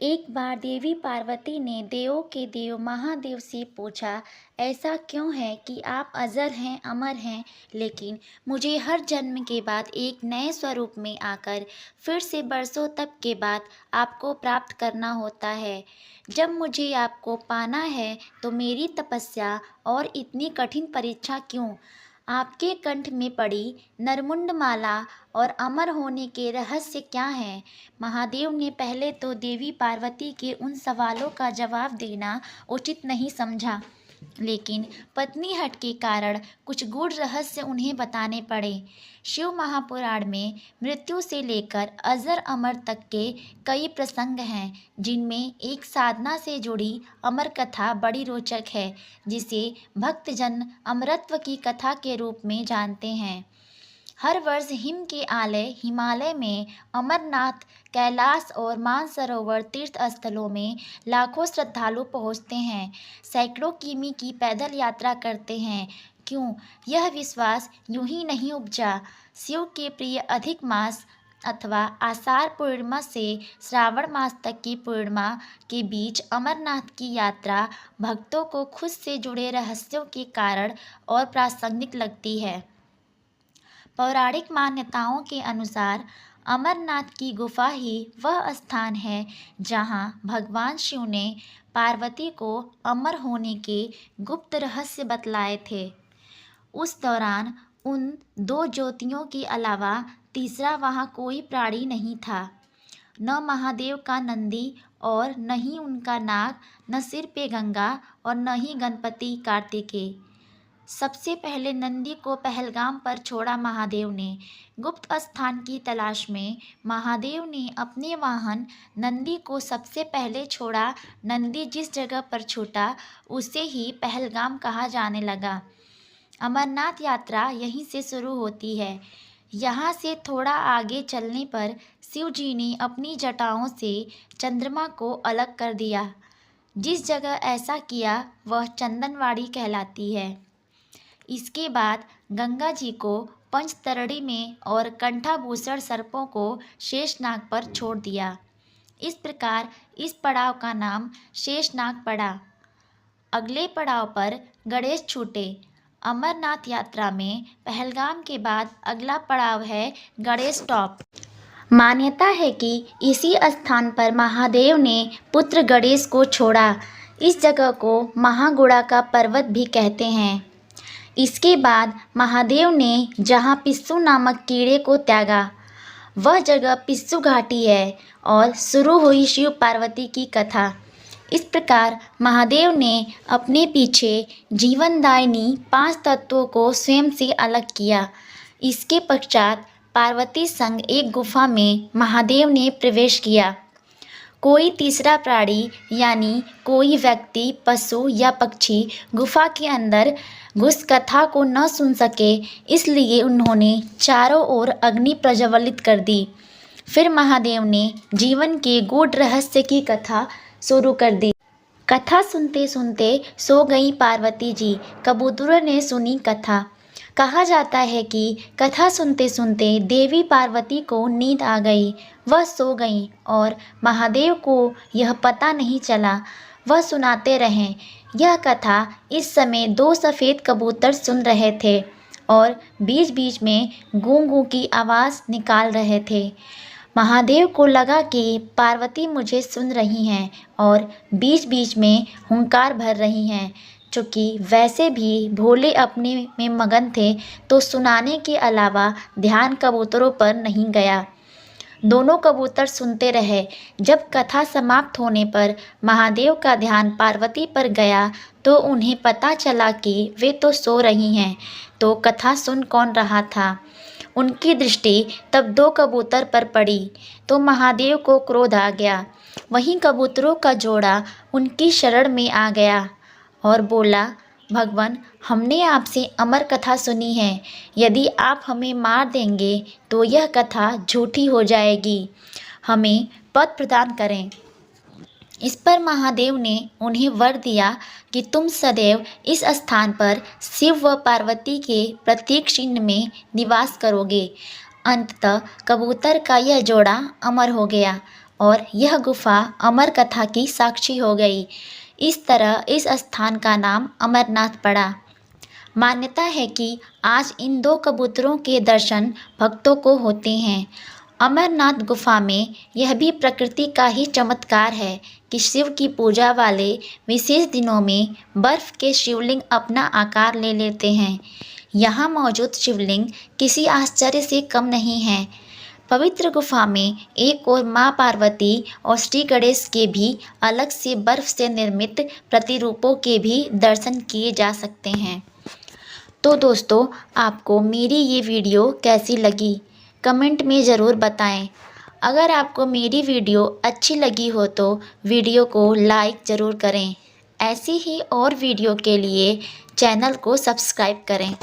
एक बार देवी पार्वती ने देवों के देव महादेव से पूछा, ऐसा क्यों है कि आप अजर हैं, अमर हैं, लेकिन मुझे हर जन्म के बाद एक नए स्वरूप में आकर फिर से बरसों तप के बाद आपको प्राप्त करना होता है। जब मुझे आपको पाना है तो मेरी तपस्या और इतनी कठिन परीक्षा क्यों? आपके कंठ में पड़ी नरमुंड माला और अमर होने के रहस्य क्या हैं? महादेव ने पहले तो देवी पार्वती के उन सवालों का जवाब देना उचित नहीं समझा, लेकिन पत्नी हट के कारण कुछ गूढ़ रहस्य उन्हें बताने पड़े। शिव महापुराण में मृत्यु से लेकर अजर अमर तक के कई प्रसंग हैं, जिनमें एक साधना से जुड़ी अमर कथा बड़ी रोचक है, जिसे भक्तजन अमरत्व की कथा के रूप में जानते हैं। हर वर्ष हिम के आलय हिमालय में अमरनाथ, कैलाश और मानसरोवर तीर्थ स्थलों में लाखों श्रद्धालु पहुंचते हैं, सैकड़ों किमी की पैदल यात्रा करते हैं। क्यों? यह विश्वास यूं ही नहीं उपजा। शिव के प्रिय अधिक मास अथवा आषाढ़ पूर्णिमा से श्रावण मास तक की पूर्णिमा के बीच अमरनाथ की यात्रा भक्तों को खुद से जुड़े रहस्यों के कारण और प्रासंगिक लगती है। पौराणिक मान्यताओं के अनुसार अमरनाथ की गुफा ही वह स्थान है जहां भगवान शिव ने पार्वती को अमर होने के गुप्त रहस्य बतलाए थे। उस दौरान उन दो ज्योतियों के अलावा तीसरा वहां कोई प्राणी नहीं था। न महादेव का नंदी और न ही उनका नाग, न सिर पे गंगा और न ही गणपति कार्तिकेय। सबसे पहले नंदी को पहलगाम पर छोड़ा महादेव ने। गुप्त स्थान की तलाश में महादेव ने अपने वाहन नंदी को सबसे पहले छोड़ा। नंदी जिस जगह पर छूटा उसे ही पहलगाम कहा जाने लगा। अमरनाथ यात्रा यहीं से शुरू होती है। यहाँ से थोड़ा आगे चलने पर शिव जी ने अपनी जटाओं से चंद्रमा को अलग कर दिया। जिस जगह ऐसा किया वह चंदनवाड़ी कहलाती है। इसके बाद गंगा जी को पंचतरणी में और कंठाभूषण सर्पों को शेषनाग पर छोड़ दिया। इस प्रकार इस पड़ाव का नाम शेषनाग पड़ा। अगले पड़ाव पर गणेश छूटे। अमरनाथ यात्रा में पहलगाम के बाद अगला पड़ाव है गणेश टॉप। मान्यता है कि इसी स्थान पर महादेव ने पुत्र गणेश को छोड़ा। इस जगह को महागुड़ा का पर्वत भी कहते हैं। इसके बाद महादेव ने जहाँ पिस्सू नामक कीड़े को त्यागा, वह जगह पिस्सू घाटी है और शुरू हुई शिव पार्वती की कथा। इस प्रकार महादेव ने अपने पीछे जीवनदायिनी 5 तत्वों को स्वयं से अलग किया। इसके पश्चात पार्वती संग एक गुफा में महादेव ने प्रवेश किया। कोई तीसरा प्राणी यानी कोई व्यक्ति, पशु या पक्षी गुफा के अंदर घुस कथा को न सुन सके, इसलिए उन्होंने चारों ओर अग्नि प्रज्वलित कर दी। फिर महादेव ने जीवन के गूढ़ रहस्य की कथा शुरू कर दी। कथा सुनते सुनते सो गई पार्वती जी। कबूतरों ने सुनी कथा। कहा जाता है कि कथा सुनते सुनते देवी पार्वती को नींद आ गई। वह सो गईं और महादेव को यह पता नहीं चला। वह सुनाते रहें। यह कथा इस समय 2 सफ़ेद कबूतर सुन रहे थे और बीच बीच में गूं गूं की आवाज़ निकाल रहे थे। महादेव को लगा कि पार्वती मुझे सुन रही हैं और बीच बीच में हुंकार भर रही हैं। चूँकि वैसे भी भोले अपने में मगन थे तो सुनाने के अलावा ध्यान कबूतरों पर नहीं गया। दोनों कबूतर सुनते रहे। जब कथा समाप्त होने पर महादेव का ध्यान पार्वती पर गया तो उन्हें पता चला कि वे तो सो रही हैं, तो कथा सुन कौन रहा था। उनकी दृष्टि तब 2 कबूतर पर पड़ी तो महादेव को क्रोध आ गया। वहीं कबूतरों का जोड़ा उनकी शरण में आ गया और बोला, भगवान, हमने आपसे अमर कथा सुनी है। यदि आप हमें मार देंगे तो यह कथा झूठी हो जाएगी। हमें पद प्रदान करें। इस पर महादेव ने उन्हें वर दिया कि तुम सदैव इस स्थान पर शिव व पार्वती के प्रतीक चिन्ह में निवास करोगे। अंततः कबूतर का यह जोड़ा अमर हो गया और यह गुफा अमर कथा की साक्षी हो गई। इस तरह इस स्थान का नाम अमरनाथ पड़ा। मान्यता है कि आज इन 2 कबूतरों के दर्शन भक्तों को होते हैं। अमरनाथ गुफा में यह भी प्रकृति का ही चमत्कार है कि शिव की पूजा वाले विशेष दिनों में बर्फ के शिवलिंग अपना आकार ले लेते हैं। यहाँ मौजूद शिवलिंग किसी आश्चर्य से कम नहीं है। पवित्र गुफा में एक और माँ पार्वती और श्री गणेश के भी अलग से बर्फ से निर्मित प्रतिरूपों के भी दर्शन किए जा सकते हैं। तो दोस्तों, आपको मेरी ये वीडियो कैसी लगी कमेंट में ज़रूर बताएं। अगर आपको मेरी वीडियो अच्छी लगी हो तो वीडियो को लाइक ज़रूर करें। ऐसी ही और वीडियो के लिए चैनल को सब्सक्राइब करें।